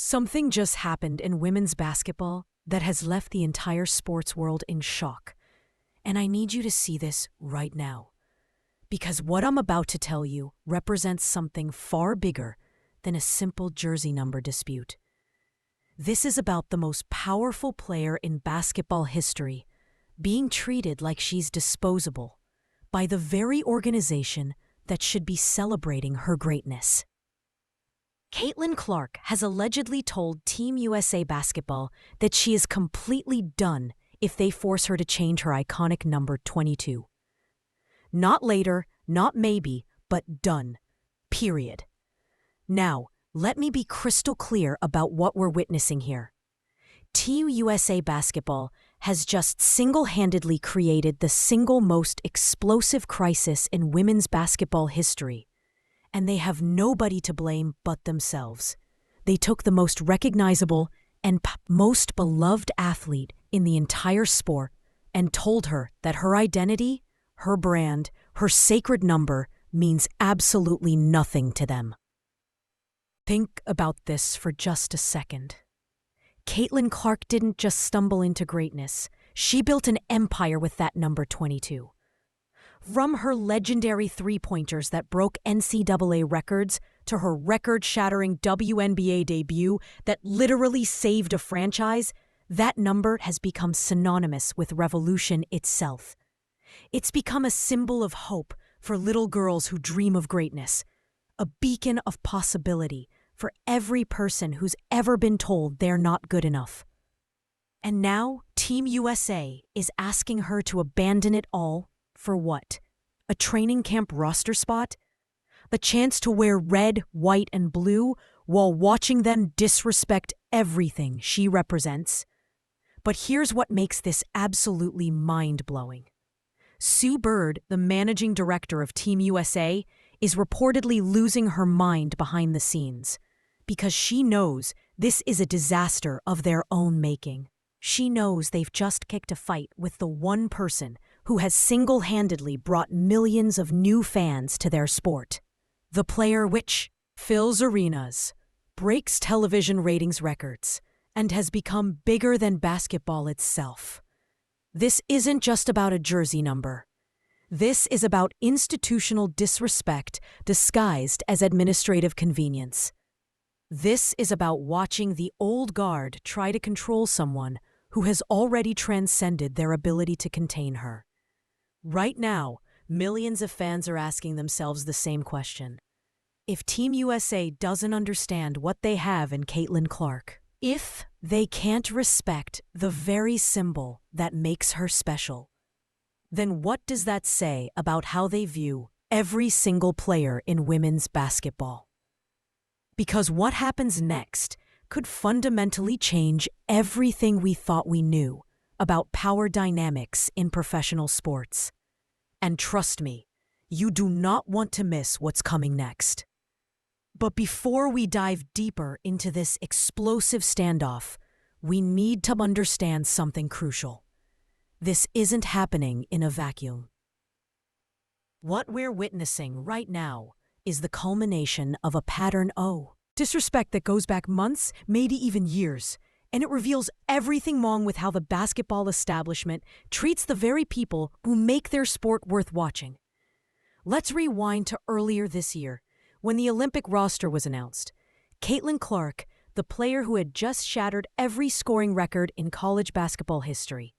Something just happened in women's basketball that has left the entire sports world in shock. And I need you to see this right now. Because what I'm about to tell you represents something far bigger than a simple jersey number dispute. This is about the most powerful player in basketball history being treated like she's disposable by the very organization that should be celebrating her greatness. Caitlin Clark has allegedly told Team USA Basketball that she is completely done if they force her to change her iconic number 22. Not later, not maybe, but done. Period. Now, let me be crystal clear about what we're witnessing here. Team USA Basketball has just single-handedly created the single most explosive crisis in women's basketball history. And they have nobody to blame but themselves. They took the most recognizable and most beloved athlete in the entire sport and told her that her identity, her brand, her sacred number means absolutely nothing to them. Think about this for just a second. Caitlin Clark didn't just stumble into greatness. She built an empire with that number 22. From her legendary three-pointers that broke NCAA records to her record-shattering WNBA debut that literally saved a franchise, that number has become synonymous with revolution itself. It's become a symbol of hope for little girls who dream of greatness, a beacon of possibility for every person who's ever been told they're not good enough. And now, Team USA is asking her to abandon it all for what? A training camp roster spot? The chance to wear red, white, and blue while watching them disrespect everything she represents? But here's what makes this absolutely mind-blowing. Sue Bird, the managing director of Team USA, is reportedly losing her mind behind the scenes because she knows this is a disaster of their own making. She knows they've just kicked a fight with the one person who has single-handedly brought millions of new fans to their sport. The player which fills arenas, breaks television ratings records, and has become bigger than basketball itself. This isn't just about a jersey number. This is about institutional disrespect disguised as administrative convenience. This is about watching the old guard try to control someone who has already transcended their ability to contain her. Right now, millions of fans are asking themselves the same question. If Team USA doesn't understand what they have in Caitlin Clark, if they can't respect the very symbol that makes her special, then what does that say about how they view every single player in women's basketball? Because what happens next could fundamentally change everything we thought we knew about power dynamics in professional sports. And trust me, you do not want to miss what's coming next. But before we dive deeper into this explosive standoff, we need to understand something crucial. This isn't happening in a vacuum. What we're witnessing right now is the culmination of a pattern of disrespect that goes back months, maybe even years, and it reveals everything wrong with how the basketball establishment treats the very people who make their sport worth watching. Let's rewind to earlier this year, when the Olympic roster was announced. Caitlin Clark, the player who had just shattered every scoring record in college basketball history,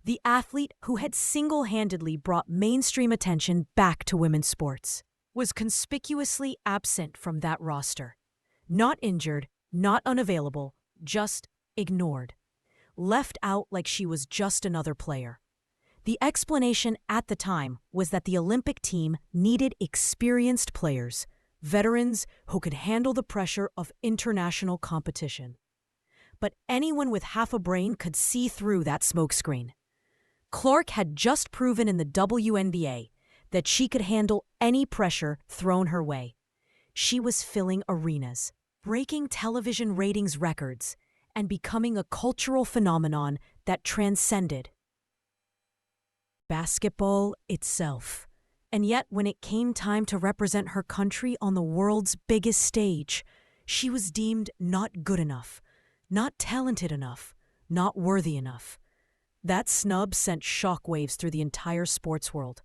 the athlete who had single-handedly brought mainstream attention back to women's sports, was conspicuously absent from that roster. Not injured, not unavailable, just ignored. Left out like she was just another player. The explanation at the time was that the Olympic team needed experienced players, veterans who could handle the pressure of international competition. But anyone with half a brain could see through that smokescreen. Clark had just proven in the WNBA that she could handle any pressure thrown her way. She was filling arenas, breaking television ratings records, and becoming a cultural phenomenon that transcended basketball itself. And yet, when it came time to represent her country on the world's biggest stage, She was deemed not good enough, not talented enough, not worthy enough. That snub sent shockwaves through the entire sports world,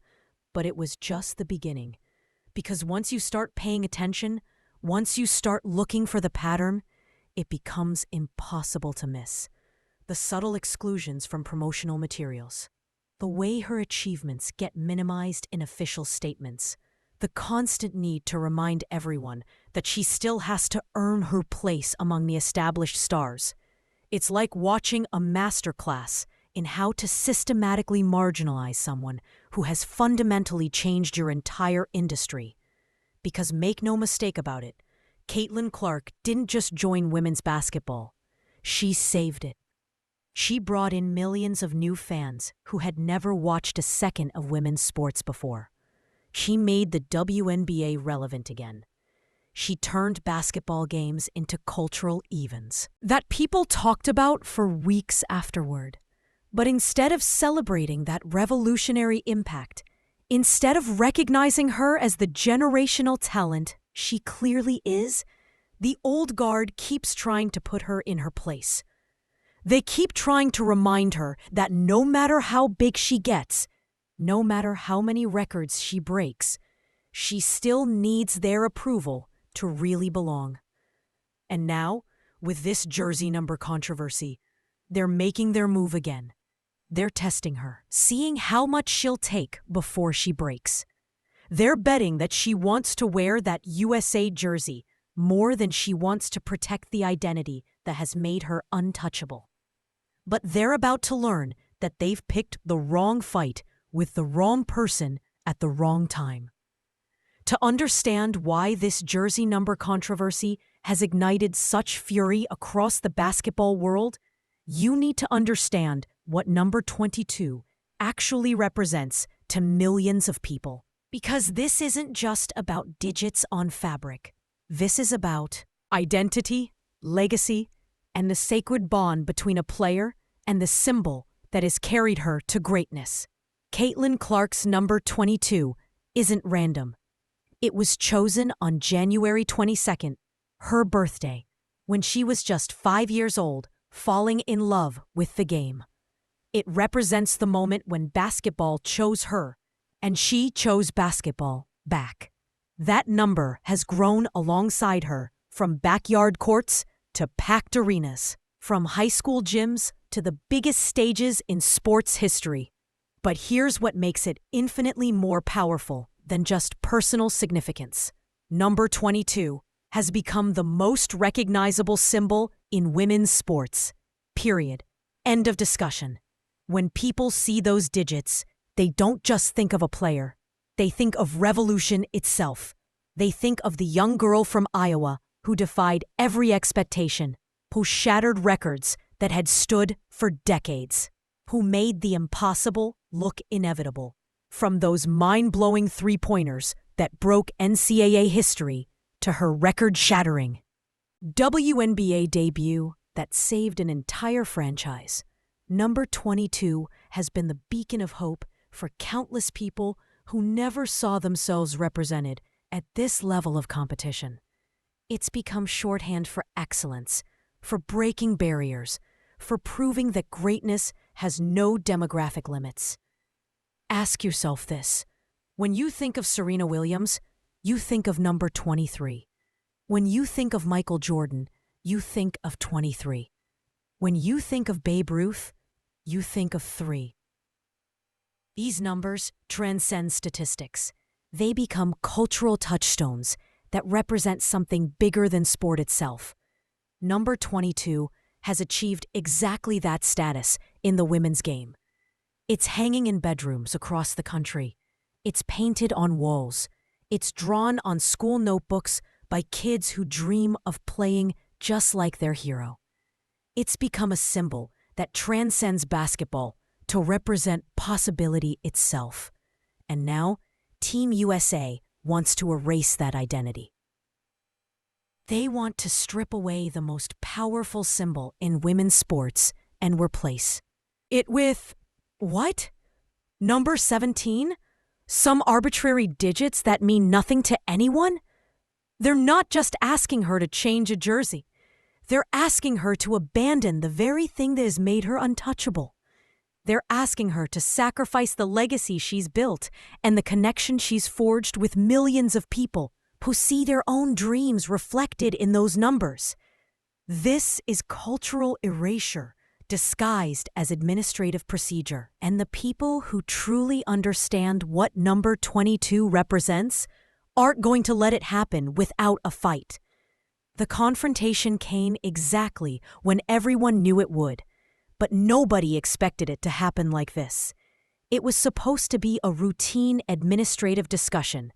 but it was just the beginning. Because once you start paying attention, once you start looking for the pattern, it becomes impossible to miss. The subtle exclusions from promotional materials, the way her achievements get minimized in official statements, the constant need to remind everyone that she still has to earn her place among the established stars. It's like watching a masterclass in how to systematically marginalize someone who has fundamentally changed your entire industry. Because make no mistake about it, Caitlin Clark didn't just join women's basketball. She saved it. She brought in millions of new fans who had never watched a second of women's sports before. She made the WNBA relevant again. She turned basketball games into cultural events that people talked about for weeks afterward. But instead of celebrating that revolutionary impact, instead of recognizing her as the generational talent she clearly is, the old guard keeps trying to put her in her place. They keep trying to remind her that no matter how big she gets, no matter how many records she breaks, she still needs their approval to really belong. And now, with this jersey number controversy, they're making their move again. They're testing her, seeing how much she'll take before she breaks. They're betting that she wants to wear that USA jersey more than she wants to protect the identity that has made her untouchable. But they're about to learn that they've picked the wrong fight with the wrong person at the wrong time. To understand why this jersey number controversy has ignited such fury across the basketball world, you need to understand what number 22 actually represents to millions of people. Because this isn't just about digits on fabric. This is about identity, legacy, and the sacred bond between a player and the symbol that has carried her to greatness. Caitlin Clark's number 22 isn't random. It was chosen on January 22nd, her birthday, when she was just 5 years old, falling in love with the game. It represents the moment when basketball chose her, and she chose basketball back. That number has grown alongside her from backyard courts to packed arenas, from high school gyms to the biggest stages in sports history. But here's what makes it infinitely more powerful than just personal significance. Number 22 has become the most recognizable symbol in women's sports. Period. End of discussion. When people see those digits, they don't just think of a player. They think of revolution itself. They think of the young girl from Iowa who defied every expectation, who shattered records that had stood for decades, who made the impossible look inevitable. From those mind-blowing three-pointers that broke NCAA history to her record-shattering WNBA debut that saved an entire franchise, number 22 has been the beacon of hope for countless people who never saw themselves represented at this level of competition. It's become shorthand for excellence, for breaking barriers, for proving that greatness has no demographic limits. Ask yourself this. When you think of Serena Williams, you think of number 23. When you think of Michael Jordan, you think of 23. When you think of Babe Ruth, you think of 3. These numbers transcend statistics. They become cultural touchstones that represent something bigger than sport itself. Number 22 has achieved exactly that status in the women's game. It's hanging in bedrooms across the country. It's painted on walls. It's drawn on school notebooks by kids who dream of playing just like their hero. It's become a symbol that transcends basketball to represent possibility itself. And now, Team USA wants to erase that identity. They want to strip away the most powerful symbol in women's sports and replace it with, what? Number 17? Some arbitrary digits that mean nothing to anyone? They're not just asking her to change a jersey. They're asking her to abandon the very thing that has made her untouchable. They're asking her to sacrifice the legacy she's built and the connection she's forged with millions of people who see their own dreams reflected in those numbers. This is cultural erasure disguised as administrative procedure, and the people who truly understand what number 22 represents aren't going to let it happen without a fight. The confrontation came exactly when everyone knew it would, but nobody expected it to happen like this. It was supposed to be a routine administrative discussion,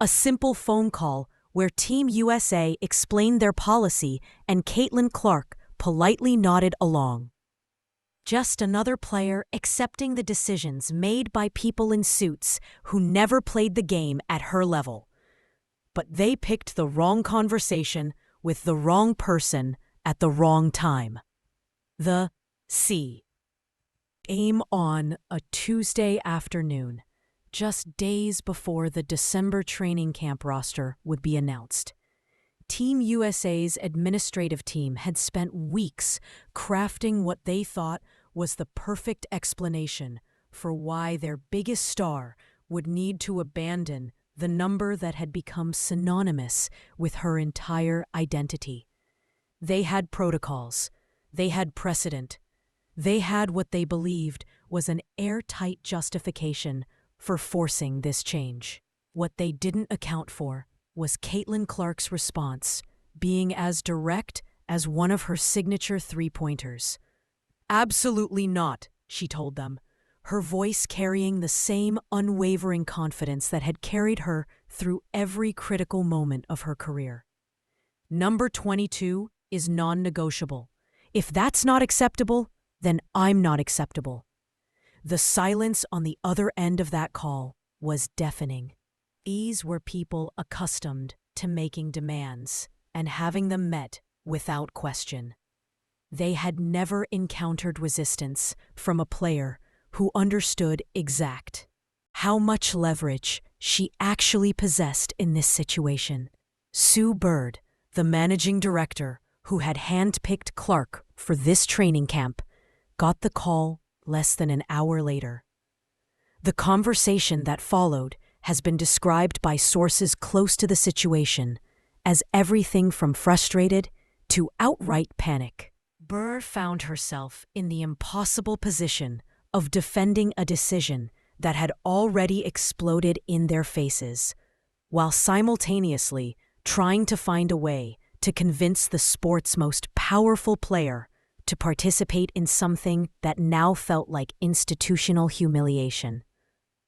a simple phone call where Team USA explained their policy and Caitlin Clark politely nodded along. Just another player accepting the decisions made by people in suits who never played the game at her level. But they picked the wrong conversation with the wrong person at the wrong time. The C. Aim on a Tuesday afternoon, just days before the December training camp roster would be announced. Team USA's administrative team had spent weeks crafting what they thought was the perfect explanation for why their biggest star would need to abandon the number that had become synonymous with her entire identity. They had protocols. They had precedent. They had what they believed was an airtight justification for forcing this change. What they didn't account for was Caitlin Clark's response being as direct as one of her signature three-pointers. "Absolutely not," she told them, her voice carrying the same unwavering confidence that had carried her through every critical moment of her career. "Number 22 is non-negotiable. If that's not acceptable, then I'm not acceptable." The silence on the other end of that call was deafening. These were people accustomed to making demands and having them met without question. They had never encountered resistance from a player who understood how much leverage she actually possessed in this situation. Sue Bird, the managing director who had handpicked Clark for this training camp, got the call less than an hour later. The conversation that followed has been described by sources close to the situation as everything from frustrated to outright panic. Burr found herself in the impossible position of defending a decision that had already exploded in their faces, while simultaneously trying to find a way to convince the sport's most powerful player to participate in something that now felt like institutional humiliation.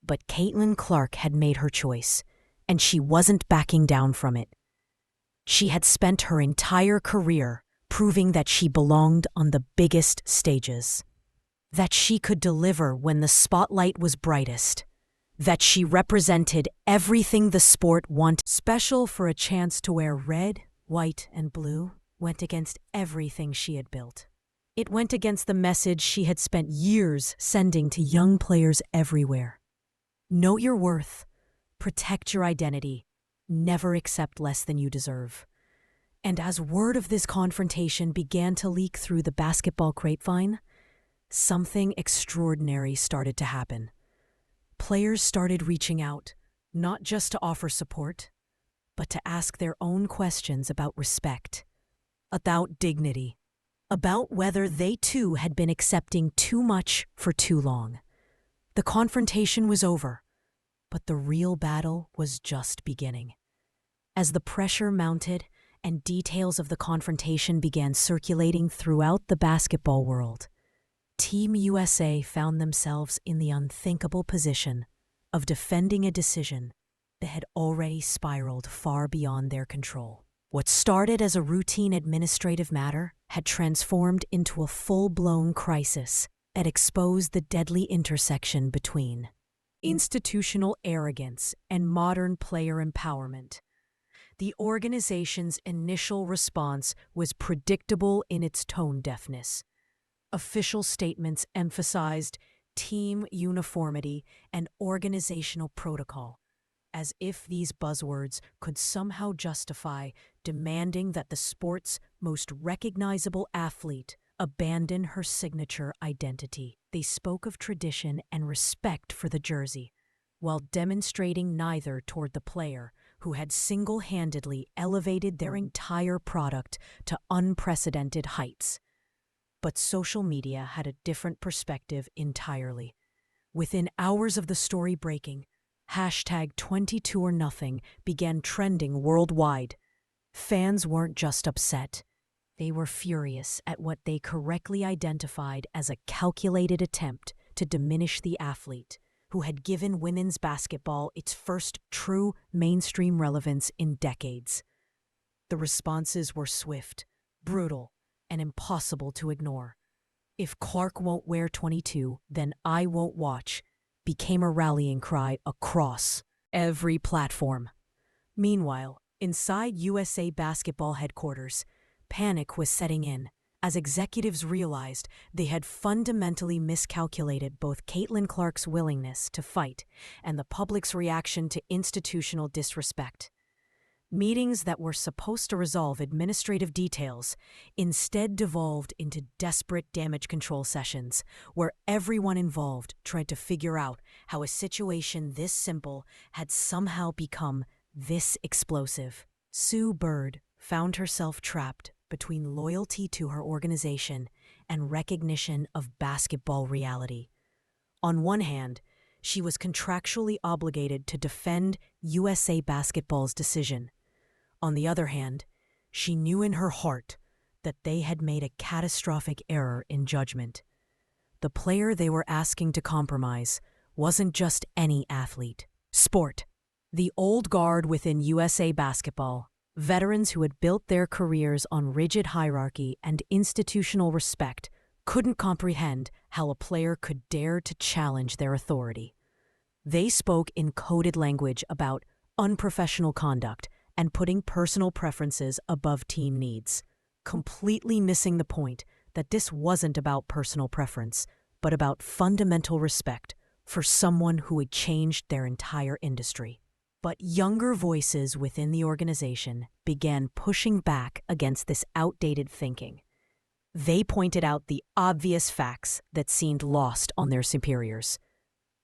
But Caitlin Clark had made her choice, and she wasn't backing down from it. She had spent her entire career proving that she belonged on the biggest stages, that she could deliver when the spotlight was brightest, that she represented everything the sport wanted. Special for a chance to wear red, white, and blue went against everything she had built. It went against the message she had spent years sending to young players everywhere. Know your worth, protect your identity, never accept less than you deserve. And as word of this confrontation began to leak through the basketball grapevine, something extraordinary started to happen. Players started reaching out, not just to offer support, but to ask their own questions about respect, about dignity, about whether they too had been accepting too much for too long. The confrontation was over, but the real battle was just beginning. As the pressure mounted and details of the confrontation began circulating throughout the basketball world, Team USA found themselves in the unthinkable position of defending a decision that had already spiraled far beyond their control. What started as a routine administrative matter had transformed into a full-blown crisis that exposed the deadly intersection between institutional arrogance and modern player empowerment. The organization's initial response was predictable in its tone deafness. Official statements emphasized team uniformity and organizational protocol, as if these buzzwords could somehow justify demanding that the sport's most recognizable athlete abandon her signature identity. They spoke of tradition and respect for the jersey, while demonstrating neither toward the player, who had single-handedly elevated their entire product to unprecedented heights. But social media had a different perspective entirely. Within hours of the story breaking, #22orNothing began trending worldwide. Fans weren't just upset. They were furious at what they correctly identified as a calculated attempt to diminish the athlete, who had given women's basketball its first true mainstream relevance in decades. The responses were swift, brutal, and impossible to ignore. "If Clark won't wear 22, then I won't watch," became a rallying cry across every platform. Meanwhile, inside USA Basketball headquarters, panic was setting in as executives realized they had fundamentally miscalculated both Caitlin Clark's willingness to fight and the public's reaction to institutional disrespect. Meetings that were supposed to resolve administrative details instead devolved into desperate damage control sessions where everyone involved tried to figure out how a situation this simple had somehow become this explosive. Sue Bird found herself trapped between loyalty to her organization and recognition of basketball reality. On one hand, she was contractually obligated to defend USA Basketball's decision. On the other hand, she knew in her heart that they had made a catastrophic error in judgment. The player they were asking to compromise wasn't just any athlete. Sport. The old guard within USA Basketball, veterans who had built their careers on rigid hierarchy and institutional respect, couldn't comprehend how a player could dare to challenge their authority. They spoke in coded language about unprofessional conduct and putting personal preferences above team needs, completely missing the point that this wasn't about personal preference, but about fundamental respect for someone who had changed their entire industry. But younger voices within the organization began pushing back against this outdated thinking. They pointed out the obvious facts that seemed lost on their superiors.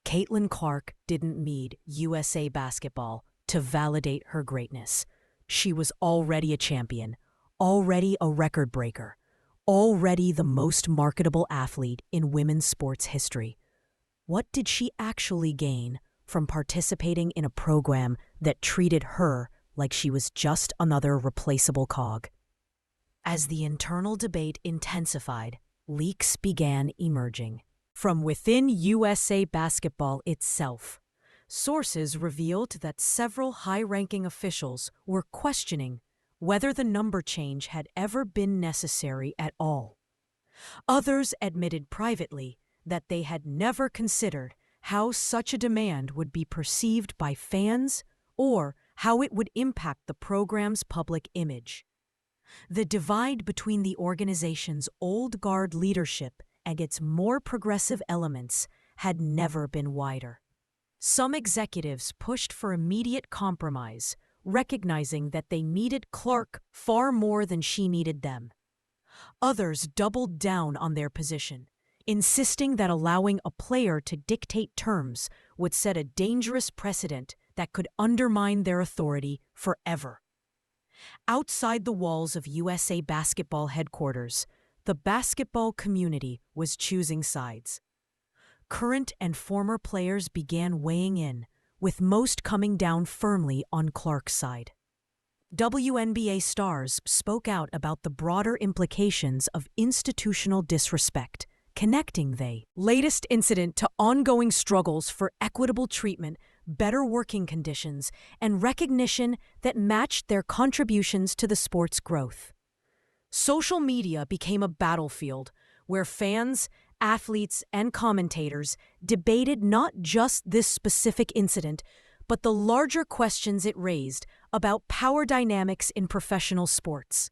Caitlin Clark didn't need USA Basketball to validate her greatness. She was already a champion, already a record breaker, already the most marketable athlete in women's sports history. What did she actually gain from participating in a program that treated her like she was just another replaceable cog? As the internal debate intensified, leaks began emerging. From within USA Basketball itself, sources revealed that several high-ranking officials were questioning whether the number change had ever been necessary at all. Others admitted privately that they had never considered how such a demand would be perceived by fans or how it would impact the program's public image. The divide between the organization's old guard leadership and its more progressive elements had never been wider. Some executives pushed for immediate compromise, recognizing that they needed Clark far more than she needed them. Others doubled down on their position, insisting that allowing a player to dictate terms would set a dangerous precedent that could undermine their authority forever. Outside the walls of USA Basketball headquarters, the basketball community was choosing sides. Current and former players began weighing in, with most coming down firmly on Clark's side. WNBA stars spoke out about the broader implications of institutional disrespect, connecting the latest incident to ongoing struggles for equitable treatment, better working conditions, and recognition that matched their contributions to the sport's growth. Social media became a battlefield where fans, athletes, and commentators debated not just this specific incident, but the larger questions it raised about power dynamics in professional sports.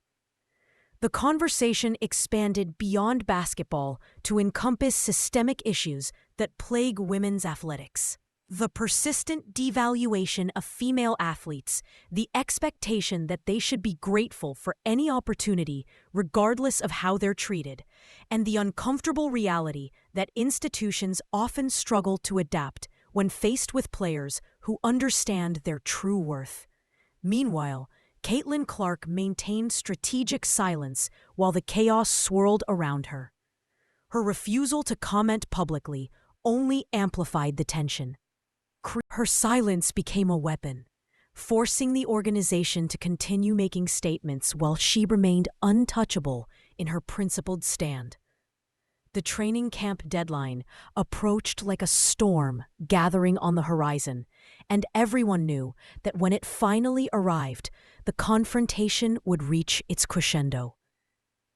The conversation expanded beyond basketball to encompass systemic issues that plague women's athletics. The persistent devaluation of female athletes, the expectation that they should be grateful for any opportunity, regardless of how they're treated, and the uncomfortable reality that institutions often struggle to adapt when faced with players who understand their true worth. Meanwhile, Caitlin Clark maintained strategic silence while the chaos swirled around her. Her refusal to comment publicly only amplified the tension. Her silence became a weapon, forcing the organization to continue making statements while she remained untouchable in her principled stand. The training camp deadline approached like a storm gathering on the horizon, and everyone knew that when it finally arrived, the confrontation would reach its crescendo.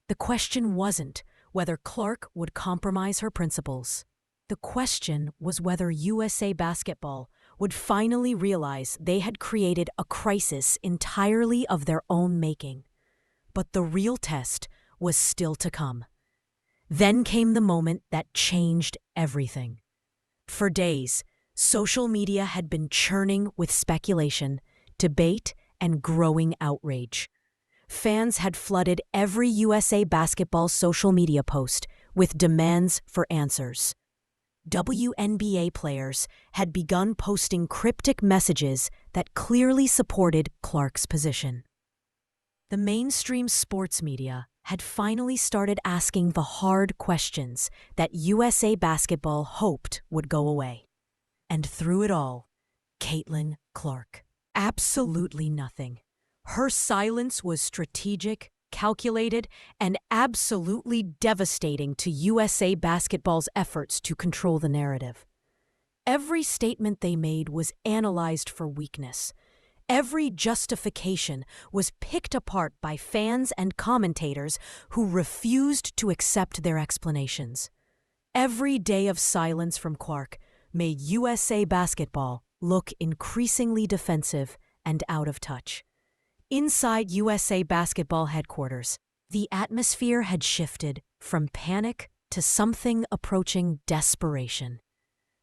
The question wasn't whether Clark would compromise her principles. The question was whether USA Basketball would finally realize they had created a crisis entirely of their own making. But the real test was still to come. Then came the moment that changed everything. For days, social media had been churning with speculation, debate, and growing outrage. Fans had flooded every USA Basketball social media post with demands for answers. WNBA players had begun posting cryptic messages that clearly supported Clark's position. The mainstream sports media had finally started asking the hard questions that USA Basketball hoped would go away. And through it all, Caitlin Clark. Absolutely nothing. Her silence was strategic, calculated, and absolutely devastating to USA Basketball's efforts to control the narrative. Every statement they made was analyzed for weakness. Every justification was picked apart by fans and commentators who refused to accept their explanations. Every day of silence from Clark made USA Basketball look increasingly defensive and out of touch. Inside USA Basketball headquarters, the atmosphere had shifted from panic to something approaching desperation.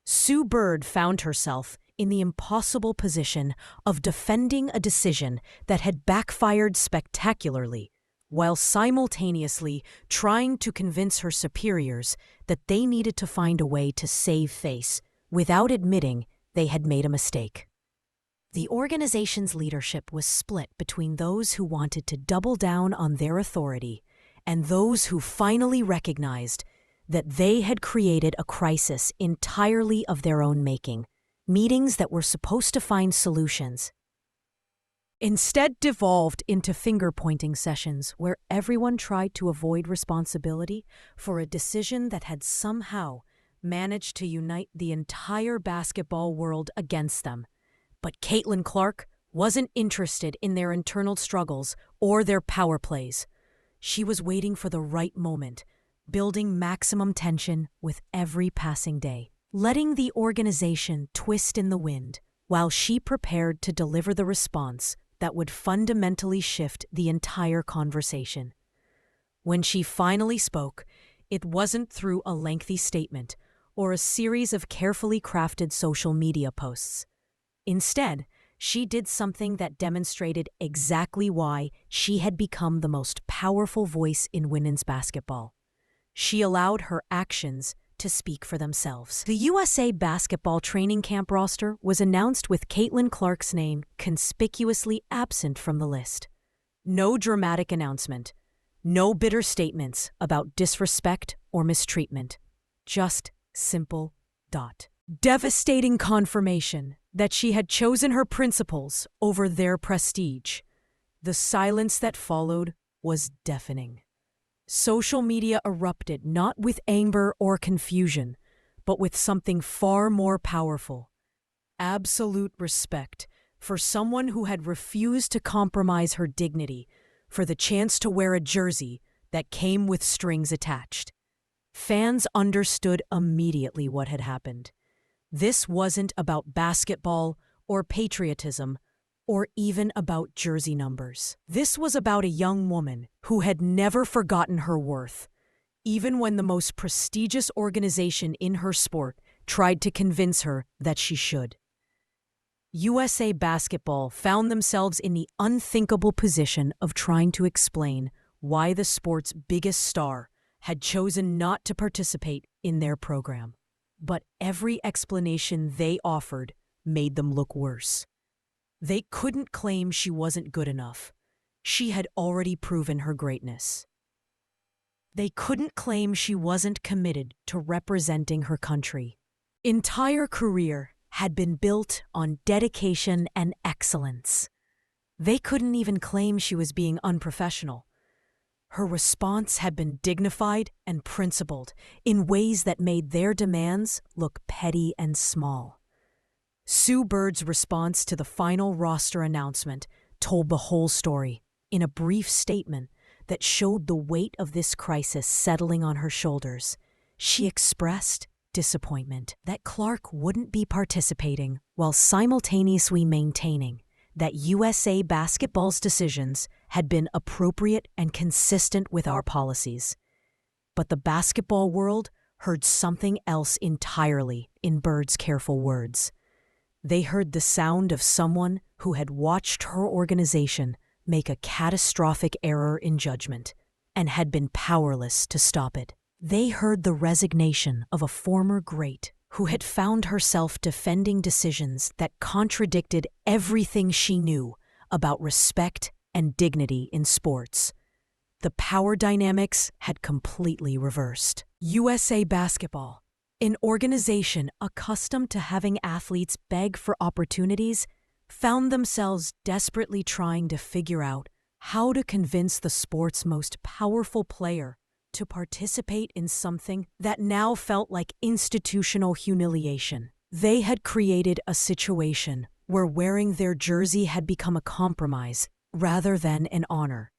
Sue Bird found herself in the impossible position of defending a decision that had backfired spectacularly, while simultaneously trying to convince her superiors that they needed to find a way to save face without admitting they had made a mistake. The organization's leadership was split between those who wanted to double down on their authority and those who finally recognized that they had created a crisis entirely of their own making. Meetings that were supposed to find solutions instead devolved into finger-pointing sessions where everyone tried to avoid responsibility for a decision that had somehow managed to unite the entire basketball world against them. But Caitlin Clark wasn't interested in their internal struggles or their power plays. She was waiting for the right moment, building maximum tension with every passing day, letting the organization twist in the wind while she prepared to deliver the response that would fundamentally shift the entire conversation. When she finally spoke, it wasn't through a lengthy statement or a series of carefully crafted social media posts. Instead, she did something that demonstrated exactly why she had become the most powerful voice in women's basketball. She allowed her actions to speak for themselves. The USA Basketball training camp roster was announced with Caitlin Clark's name conspicuously absent from the list. No dramatic announcement, no bitter statements about disrespect or mistreatment, just simple devastating confirmation that she had chosen her principles over their prestige. The silence that followed was deafening. Social media erupted not with anger or confusion, but with something far more powerful: absolute respect for someone who had refused to compromise her dignity for the chance to wear a jersey that came with strings attached. Fans understood immediately what had happened. This wasn't about basketball or patriotism or even about jersey numbers. This was about a young woman who had never forgotten her worth, even when the most prestigious organization in her sport tried to convince her that she should. USA Basketball found themselves in the unthinkable position of trying to explain why the sport's biggest star had chosen not to participate in their program. But every explanation they offered made them look worse. They couldn't claim she wasn't good enough. She had already proven her greatness. They couldn't claim she wasn't committed to representing her country. Entire career had been built on dedication and excellence. They couldn't even claim she was being unprofessional. Her response had been dignified and principled in ways that made their demands look petty and small. Sue Bird's response to the final roster announcement told the whole story in a brief statement that showed the weight of this crisis settling on her shoulders. She expressed disappointment that Clark wouldn't be participating while simultaneously maintaining that USA Basketball's decisions had been appropriate and consistent with our policies. But the basketball world heard something else entirely in Bird's careful words. They heard the sound of someone who had watched her organization make a catastrophic error in judgment and had been powerless to stop it. They heard the resignation of a former great who had found herself defending decisions that contradicted everything she knew about respect and dignity in sports. The power dynamics had completely reversed. USA Basketball, an organization accustomed to having athletes beg for opportunities, found themselves desperately trying to figure out how to convince the sport's most powerful player to participate in something that now felt like institutional humiliation. They had created a situation where wearing their jersey had become a compromise rather than an honor.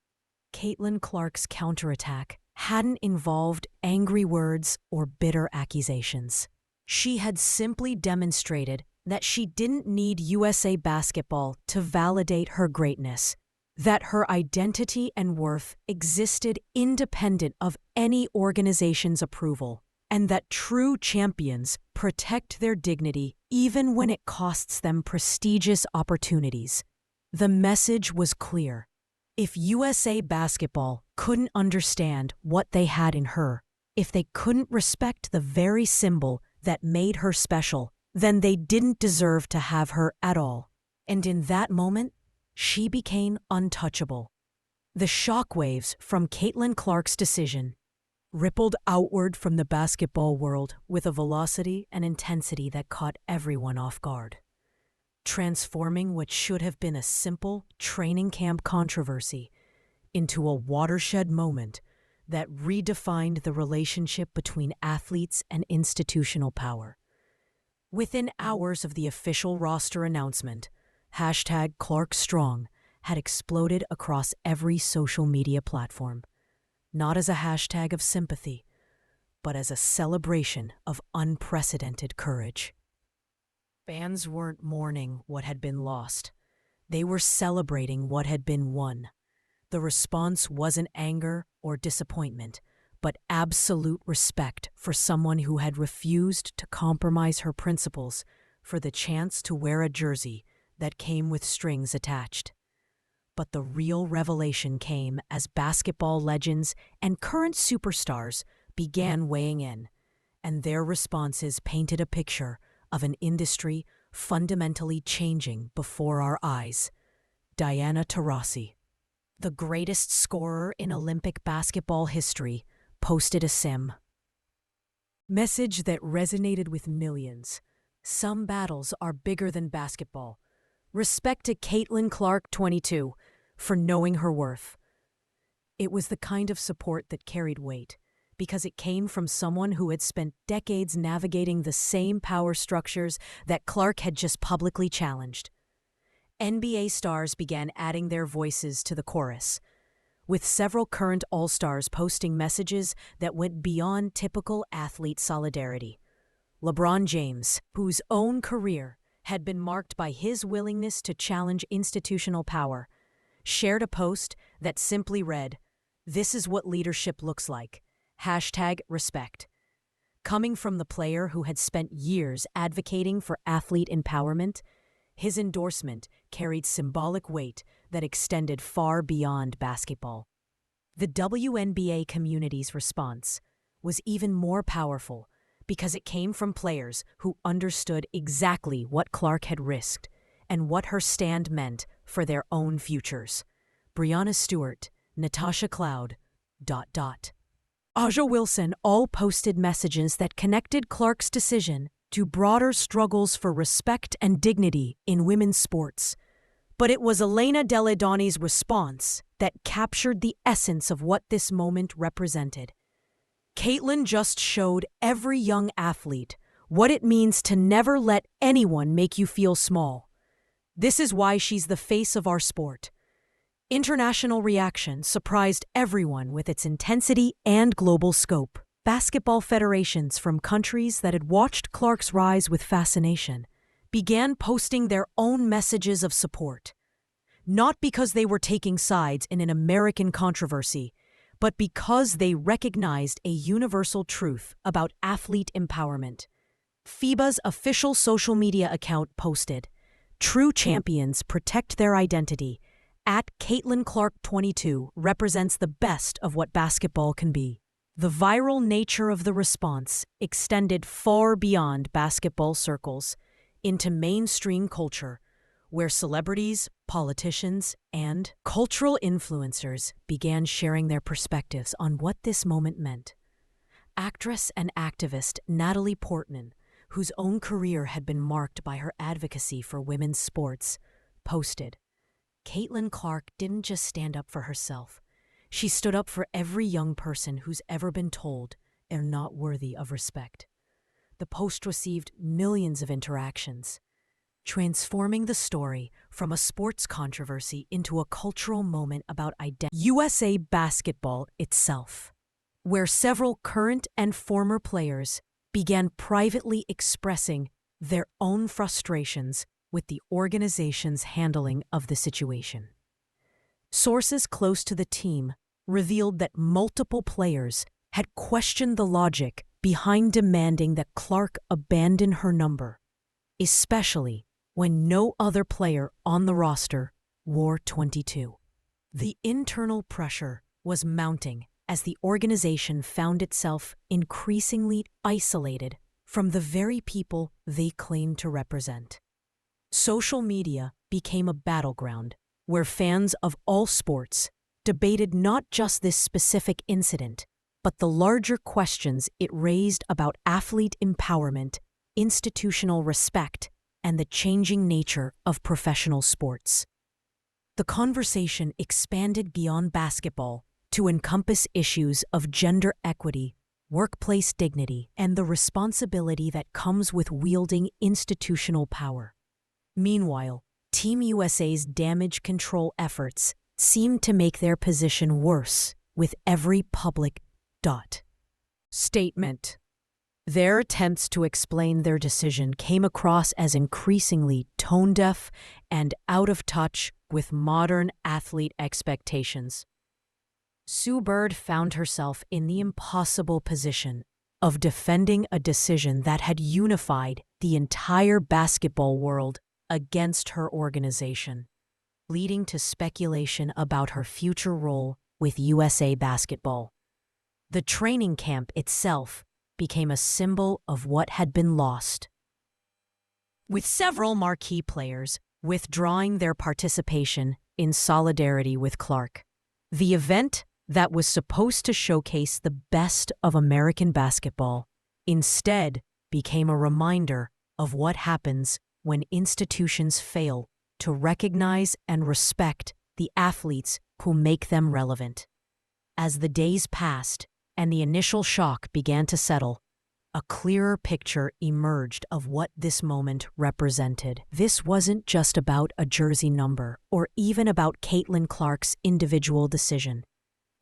Caitlin Clark's counterattack hadn't involved angry words or bitter accusations. She had simply demonstrated that she didn't need USA Basketball to validate her greatness, that her identity and worth existed independent of any organization's approval, and that true champions protect their dignity even when it costs them prestigious opportunities. The message was clear. If USA Basketball couldn't understand what they had in her, if they couldn't respect the very symbol that made her special, then they didn't deserve to have her at all. And in that moment, she became untouchable. The shockwaves from Caitlin Clark's decision rippled outward from the basketball world with a velocity and intensity that caught everyone off guard, transforming what should have been a simple training camp controversy into a watershed moment that redefined the relationship between athletes and institutional power. Within hours of the official roster announcement, #ClarkStrong had exploded across every social media platform, not as a hashtag of sympathy, but as a celebration of unprecedented courage. Fans weren't mourning what had been lost. They were celebrating what had been won. The response wasn't anger or disappointment, but absolute respect for someone who had refused to compromise her principles for the chance to wear a jersey that came with strings attached. But the real revelation came as basketball legends and current superstars began weighing in, and their responses painted a picture of an industry fundamentally changing before our eyes. Diana Taurasi, the greatest scorer in Olympic basketball history, posted a message that resonated with millions. Some battles are bigger than basketball. Respect to Caitlin Clark, 22, for knowing her worth. It was the kind of support that carried weight, because it came from someone who had spent decades navigating the same power structures that Clark had just publicly challenged. NBA stars began adding their voices to the chorus, with several current All-Stars posting messages that went beyond typical athlete solidarity. LeBron James, whose own career had been marked by his willingness to challenge institutional power, shared a post that simply read, "This is what leadership looks like. #respect." Coming from the player who had spent years advocating for athlete empowerment, his endorsement carried symbolic weight that extended far beyond basketball. The WNBA community's response was even more powerful because it came from players who understood exactly what Clark had risked and what her stand meant for their own futures. Breonna Stewart, Natasha Cloud, ... Aja Wilson all posted messages that connected Clark's decision to broader struggles for respect and dignity in women's sports. But it was Elena Delle Donne's response that captured the essence of what this moment represented. Caitlin just showed every young athlete what it means to never let anyone make you feel small. This is why she's the face of our sport. International reaction surprised everyone with its intensity and global scope. Basketball federations from countries that had watched Clark's rise with fascination began posting their own messages of support. Not because they were taking sides in an American controversy, but because they recognized a universal truth about athlete empowerment. FIBA's official social media account posted, "True champions protect their identity. At Caitlin Clark 22 represents the best of what basketball can be." The viral nature of the response extended far beyond basketball circles into mainstream culture, where celebrities, politicians, and cultural influencers began sharing their perspectives on what this moment meant. Actress and activist Natalie Portman, whose own career had been marked by her advocacy for women's sports, posted, "Caitlin Clark didn't just stand up for herself. She stood up for every young person who's ever been told they're not worthy of respect." The post received millions of interactions, transforming the story from a sports controversy into a cultural moment about identity. USA Basketball itself, where several current and former players began privately expressing their own frustrations with the organization's handling of the situation. Sources close to the team revealed that multiple players had questioned the logic behind demanding that Clark abandon her number, especially when no other player on the roster wore 22. The internal pressure was mounting as the organization found itself increasingly isolated from the very people they claimed to represent. Social media became a battleground where fans of all sports debated not just this specific incident, but the larger questions it raised about athlete empowerment, institutional respect, and the changing nature of professional sports. The conversation expanded beyond basketball to encompass issues of gender equity, workplace dignity, and the responsibility that comes with wielding institutional power. Meanwhile, Team USA's damage control efforts seemed to make their position worse with every public statement. Their attempts to explain their decision came across as increasingly tone-deaf and out of touch with modern athlete expectations. Sue Bird found herself in the impossible position of defending a decision that had unified the entire basketball world against her organization, leading to speculation about her future role with USA Basketball. The training camp itself became a symbol of what had been lost, with several marquee players withdrawing their participation in solidarity with Clark. The event that was supposed to showcase the best of American basketball instead became a reminder of what happens when institutions fail to recognize and respect the athletes who make them relevant. As the days passed and the initial shock began to settle, a clearer picture emerged of what this moment represented. This wasn't just about a jersey number or even about Caitlin Clark's individual decision.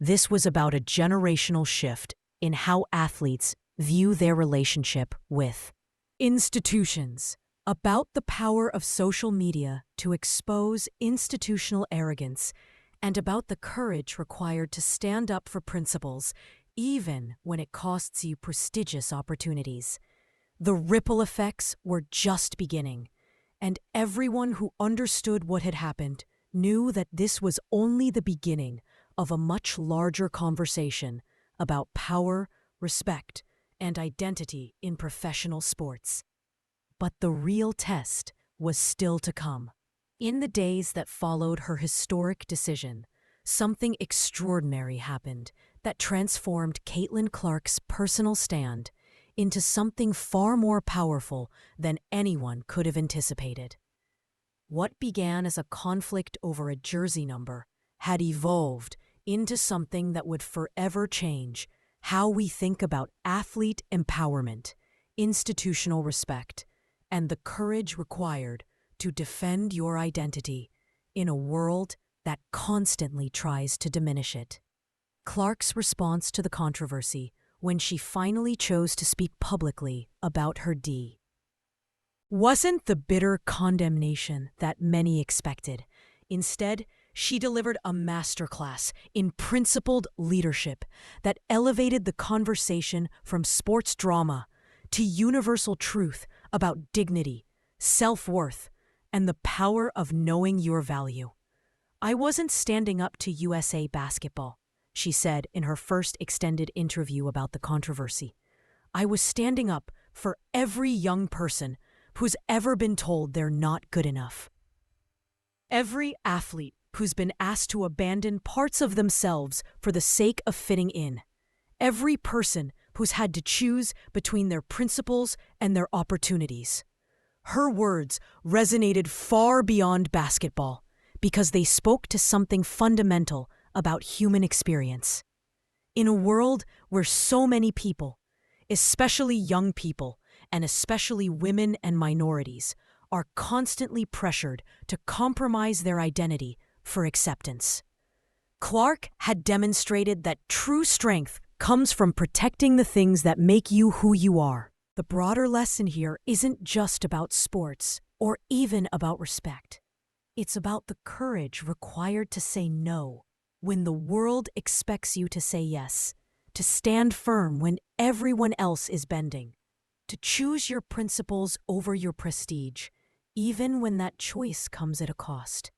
This was about a generational shift in how athletes view their relationship with institutions, about the power of social media to expose institutional arrogance, and about the courage required to stand up for principles even when it costs you prestigious opportunities. The ripple effects were just beginning, and everyone who understood what had happened knew that this was only the beginning of a much larger conversation about power, respect, and identity in professional sports. But the real test was still to come. In the days that followed her historic decision, something extraordinary happened that transformed Caitlin Clark's personal stand into something far more powerful than anyone could have anticipated. What began as a conflict over a jersey number had evolved into something that would forever change how we think about athlete empowerment, institutional respect, and the courage required to defend your identity in a world that constantly tries to diminish it. Clark's response to the controversy when she finally chose to speak publicly about her D wasn't the bitter condemnation that many expected. Instead, she delivered a masterclass in principled leadership that elevated the conversation from sports drama to universal truth about dignity, self-worth, and the power of knowing your value. "I wasn't standing up to USA basketball," she said in her first extended interview about the controversy. "I was standing up for every young person who's ever been told they're not good enough. Every athlete who's been asked to abandon parts of themselves for the sake of fitting in. Every person who's had to choose between their principles and their opportunities." Her words resonated far beyond basketball because they spoke to something fundamental about human experience. In a world where so many people, especially young people, and especially women and minorities, are constantly pressured to compromise their identity for acceptance, Clark had demonstrated that true strength comes from protecting the things that make you who you are. The broader lesson here isn't just about sports or even about respect. It's about the courage required to say no when the world expects you to say yes, to stand firm when everyone else is bending, to choose your principles over your prestige, even when that choice comes at a cost.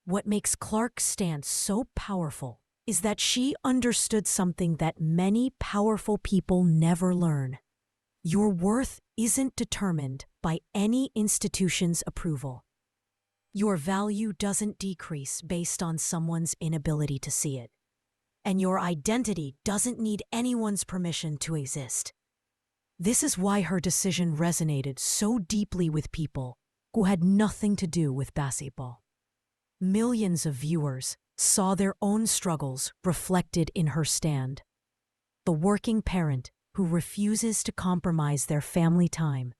What makes Clark's stance so powerful is that she understood something that many powerful people never learn. Your worth isn't determined by any institution's approval. Your value doesn't decrease based on someone's inability to see it. And your identity doesn't need anyone's permission to exist. This is why her decision resonated so deeply with people who had nothing to do with basketball. Millions of viewers saw their own struggles reflected in her stand. The working parent who refuses to compromise their family time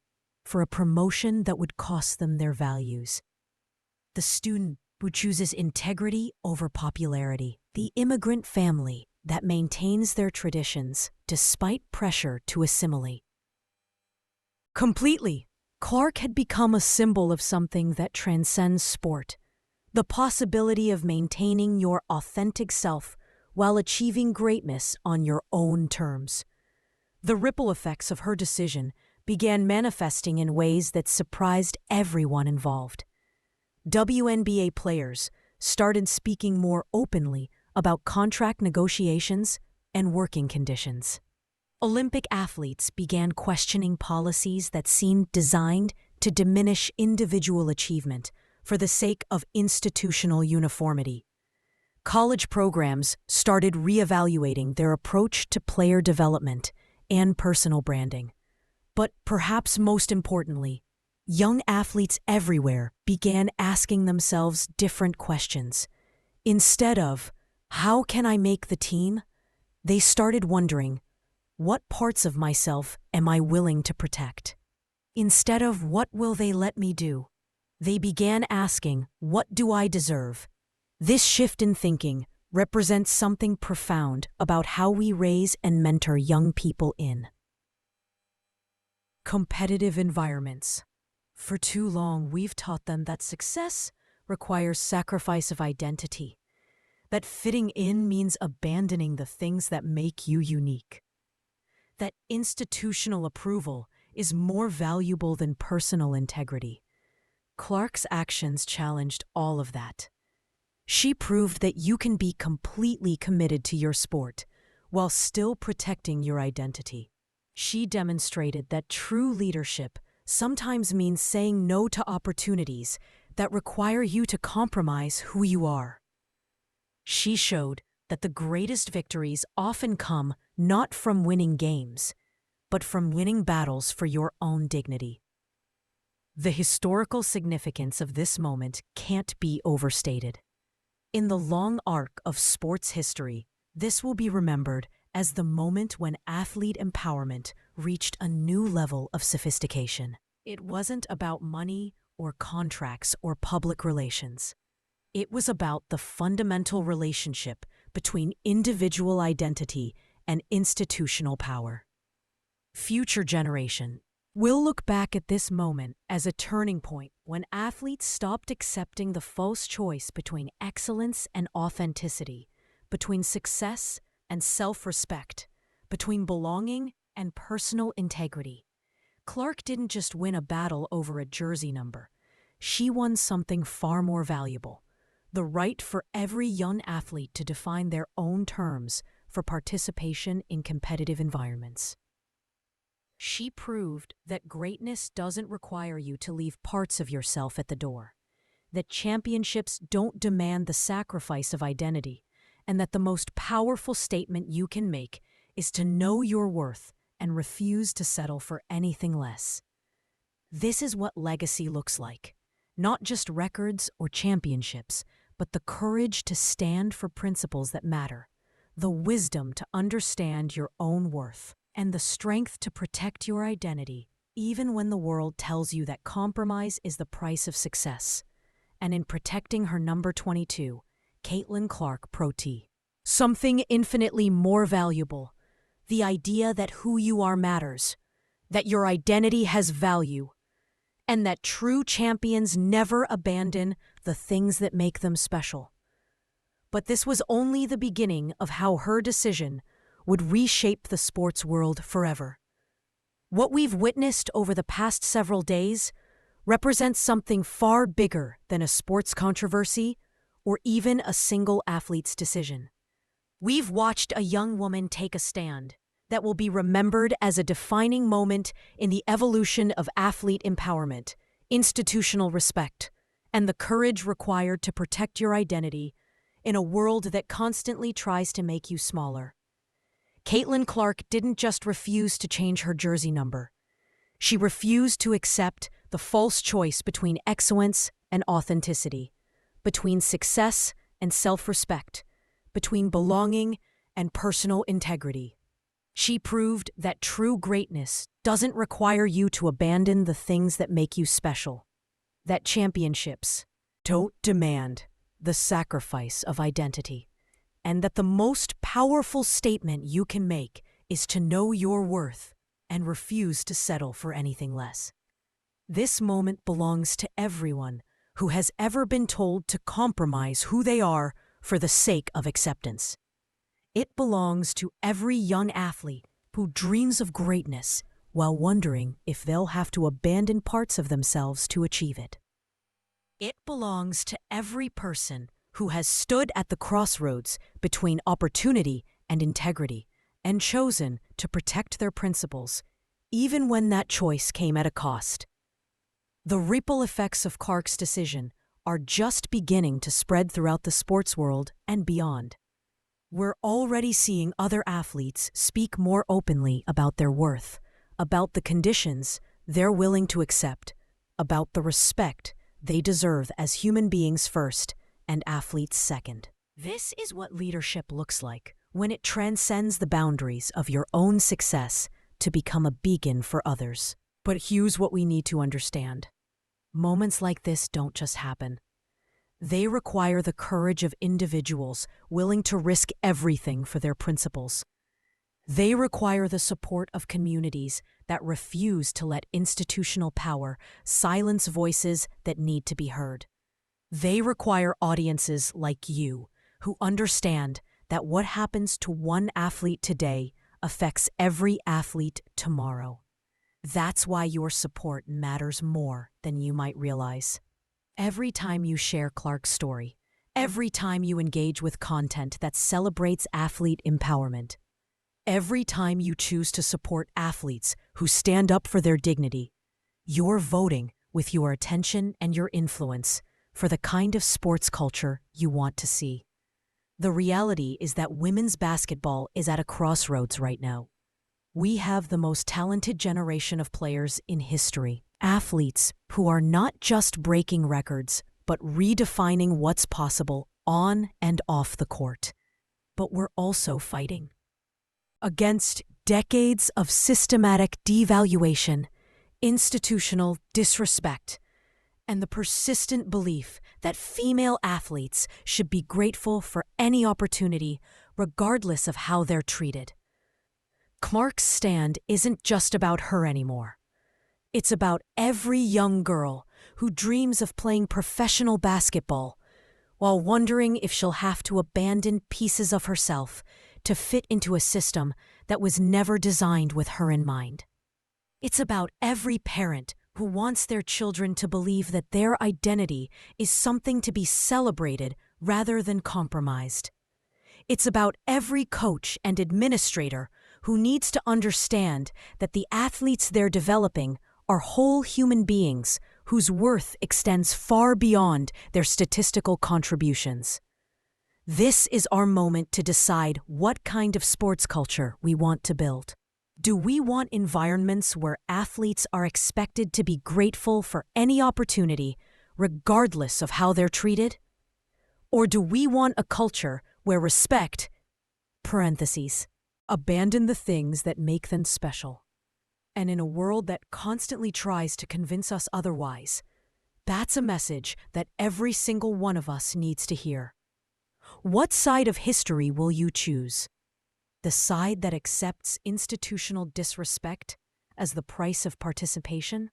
for a promotion that would cost them their values. The student who chooses integrity over popularity. The immigrant family that maintains their traditions despite pressure to assimilate. Completely, Clark had become a symbol of something that transcends sport. The possibility of maintaining your authentic self while achieving greatness on your own terms. The ripple effects of her decision began manifesting in ways that surprised everyone involved. WNBA players started speaking more openly about contract negotiations and working conditions. Olympic athletes began questioning policies that seemed designed to diminish individual achievement for the sake of institutional uniformity. College programs started reevaluating their approach to player development and personal branding. But perhaps most importantly, young athletes everywhere began asking themselves different questions. Instead of, "How can I make the team?" they started wondering, "What parts of myself am I willing to protect?" Instead of, "What will they let me do?" they began asking, "What do I deserve?" This shift in thinking represents something profound about how we raise and mentor young people in competitive environments. For too long, we've taught them that success requires sacrifice of identity, That fitting in means abandoning the things that make you unique. That institutional approval is more valuable than personal integrity. Clark's actions challenged all of that. She proved that you can be completely committed to your sport while still protecting your identity. She demonstrated that true leadership sometimes means saying no to opportunities that require you to compromise who you are. She showed that the greatest victories often come not from winning games, but from winning battles for your own dignity. The historical significance of this moment can't be overstated. In the long arc of sports history, this will be remembered as the moment when athlete empowerment reached a new level of sophistication. It wasn't about money or contracts or public relations. It was about the fundamental relationship between individual identity and institutional power. Future generation will look back at this moment as a turning point when athletes stopped accepting the false choice between excellence and authenticity, between success and self-respect, between belonging and personal integrity. Clark didn't just win a battle over a jersey number. She won something far more valuable: the right for every young athlete to define their own terms for participation in competitive environments. She proved that greatness doesn't require you to leave parts of yourself at the door, that championships don't demand the sacrifice of identity, and that the most powerful statement you can make is to know your worth and refuse to settle for anything less. This is what legacy looks like: not just records or championships, but the courage to stand for principles that matter, the wisdom to understand your own worth, and the strength to protect your identity even when the world tells you that compromise is the price of success. And in protecting her number 22, Caitlin Clark Pro T. Something infinitely more valuable: the idea that who you are matters, that your identity has value, and that true champions never abandon the things that make them special. But this was only the beginning of how her decision would reshape the sports world forever. What we've witnessed over the past several days represents something far bigger than a sports controversy or even a single athlete's decision. We've watched a young woman take a stand that will be remembered as a defining moment in the evolution of athlete empowerment, institutional respect, and the courage required to protect your identity in a world that constantly tries to make you smaller. Caitlin Clark didn't just refuse to change her jersey number. She refused to accept the false choice between excellence and authenticity, between success and self-respect, between belonging and personal integrity. She proved that true greatness doesn't require you to abandon the things that make you special, that championships don't demand the sacrifice of identity, and that the most powerful statement you can make is to know your worth and refuse to settle for anything less. This moment belongs to everyone who has ever been told to compromise who they are for the sake of acceptance. It belongs to every young athlete who dreams of greatness while wondering if they'll have to abandon parts of themselves to achieve it. It belongs to every person who has stood at the crossroads between opportunity and integrity and chosen to protect their principles, even when that choice came at a cost. The ripple effects of Clark's decision are just beginning to spread throughout the sports world and beyond. We're already seeing other athletes speak more openly about their worth, about the conditions they're willing to accept, about the respect they deserve as human beings first and athletes second. This is what leadership looks like when it transcends the boundaries of your own success to become a beacon for others. But here's what we need to understand. Moments like this don't just happen. They require the courage of individuals willing to risk everything for their principles. They require the support of communities that refuse to let institutional power silence voices that need to be heard. They require audiences like you, who understand that what happens to one athlete today affects every athlete tomorrow. That's why your support matters more than you might realize. Every time you share Clark's story, every time you engage with content that celebrates athlete empowerment, every time you choose to support athletes who stand up for their dignity, you're voting with your attention and your influence for the kind of sports culture you want to see. The reality is that women's basketball is at a crossroads right now. We have the most talented generation of players in history, athletes who are not just breaking records, but redefining what's possible on and off the court. But we're also fighting against decades of systematic devaluation, institutional disrespect, and the persistent belief that female athletes should be grateful for any opportunity, regardless of how they're treated. Clark's stand isn't just about her anymore. It's about every young girl who dreams of playing professional basketball while wondering if she'll have to abandon pieces of herself to fit into a system that was never designed with her in mind. It's about every parent who wants their children to believe that their identity is something to be celebrated rather than compromised. It's about every coach and administrator who needs to understand that the athletes they're developing are whole human beings whose worth extends far beyond their statistical contributions. This is our moment to decide what kind of sports culture we want to build. Do we want environments where athletes are expected to be grateful for any opportunity, regardless of how they're treated? Or do we want a culture where respect, abandon the things that make them special? And in a world that constantly tries to convince us otherwise, that's a message that every single one of us needs to hear. What side of history will you choose? The side that accepts institutional disrespect as the price of participation?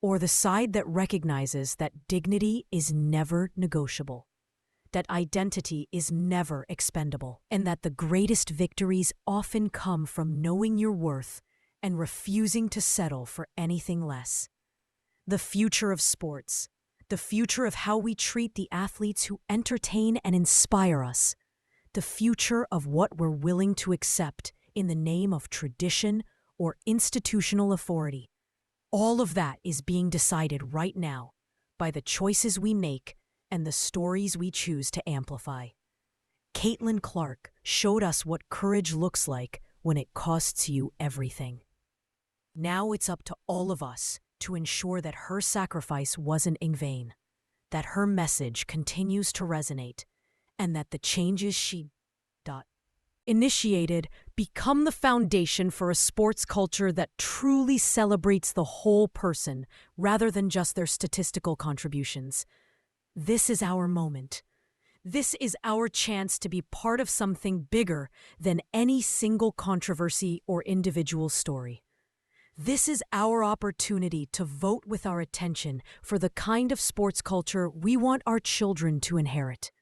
Or the side that recognizes that dignity is never negotiable, that identity is never expendable, and that the greatest victories often come from knowing your worth and refusing to settle for anything less? The future of sports, the future of how we treat the athletes who entertain and inspire us, the future of what we're willing to accept in the name of tradition or institutional authority. All of that is being decided right now by the choices we make and the stories we choose to amplify. Caitlin Clark showed us what courage looks like when it costs you everything. Now it's up to all of us to ensure that her sacrifice wasn't in vain, that her message continues to resonate, and that the changes she initiated become the foundation for a sports culture that truly celebrates the whole person rather than just their statistical contributions. This is our moment. This is our chance to be part of something bigger than any single controversy or individual story. This is our opportunity to vote with our attention for the kind of sports culture we want our children to inherit.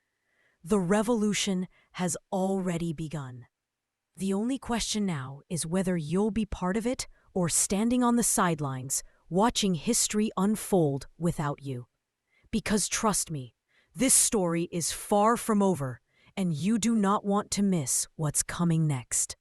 The revolution has already begun. The only question now is whether you'll be part of it or standing on the sidelines, watching history unfold without you. Because trust me, this story is far from over, and you do not want to miss what's coming next.